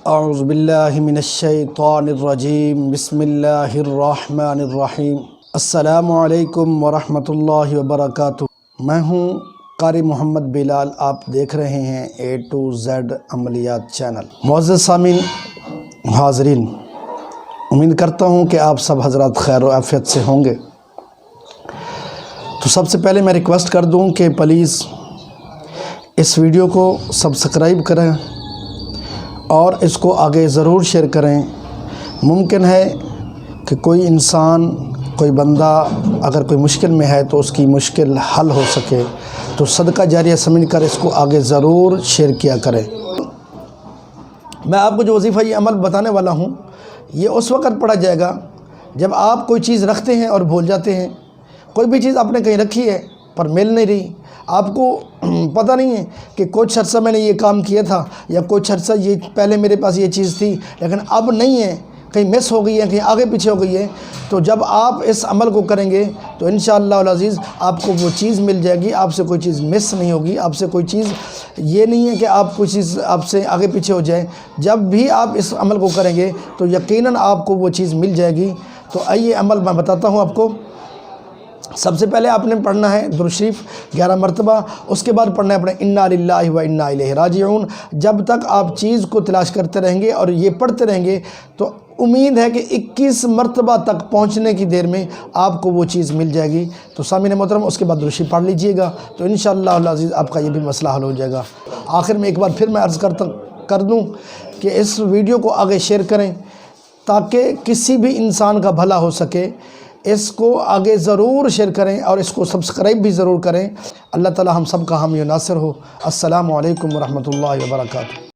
اعوذ باللہ من الشیطان الرجیم بسم اللہ الرحمن الرحیم السلام علیکم ورحمۃ اللہ وبرکاتہ۔ میں ہوں قاری محمد بلال، آپ دیکھ رہے ہیں A to Z عملیات چینل۔ معزز سامعین، حاضرین، امید کرتا ہوں کہ آپ سب حضرات خیر و عافیت سے ہوں گے۔ تو سب سے پہلے میں ریکویسٹ کر دوں کہ پلیز اس ویڈیو کو سبسکرائب کریں اور اس کو آگے ضرور شیئر کریں۔ ممکن ہے کہ کوئی انسان، کوئی بندہ اگر کوئی مشکل میں ہے تو اس کی مشکل حل ہو سکے، تو صدقہ جاریہ سمجھ کر اس کو آگے ضرور شیئر کیا کریں۔ میں آپ کو جو وظیفہ یہ عمل بتانے والا ہوں، یہ اس وقت پڑھا جائے گا جب آپ کوئی چیز رکھتے ہیں اور بھول جاتے ہیں۔ کوئی بھی چیز آپ نے کہیں رکھی ہے پر مل نہیں رہی، آپ کو پتہ نہیں ہے کہ کچھ عرصہ میں نے یہ کام کیا تھا، یا کچھ عرصہ یہ پہلے میرے پاس یہ چیز تھی لیکن اب نہیں ہے، کہیں مس ہو گئی ہے، کہیں آگے پیچھے ہو گئی ہے۔ تو جب آپ اس عمل کو کریں گے تو انشاءاللہ العزیز آپ کو وہ چیز مل جائے گی، آپ سے کوئی چیز مس نہیں ہوگی، آپ سے کوئی چیز یہ نہیں ہے کہ آپ کوئی چیز آپ سے آگے پیچھے ہو جائے۔ جب بھی آپ اس عمل کو کریں گے تو یقیناً آپ کو وہ چیز مل جائے گی۔ تو آئیے عمل میں بتاتا ہوں آپ کو۔ سب سے پہلے آپ نے پڑھنا ہے درود شریف 11 مرتبہ، اس کے بعد پڑھنا ہے اپنے انا للہ و انا الیہ راجعون۔ جب تک آپ چیز کو تلاش کرتے رہیں گے اور یہ پڑھتے رہیں گے تو امید ہے کہ 21 مرتبہ تک پہنچنے کی دیر میں آپ کو وہ چیز مل جائے گی۔ تو سامعین محترم، اس کے بعد درود شریف پڑھ لیجئے گا تو انشاءاللہ العزیز آپ کا یہ بھی مسئلہ حل ہو جائے گا۔ آخر میں ایک بار پھر میں عرض کر دوں کہ اس ویڈیو کو آگے شیئر کریں تاکہ کسی بھی انسان کا بھلا ہو سکے۔ اس کو آگے ضرور شیئر کریں اور اس کو سبسکرائب بھی ضرور کریں۔ اللہ تعالی ہم سب کا حامی و ناصر ہو۔ السلام علیکم ورحمۃ اللہ وبرکاتہ۔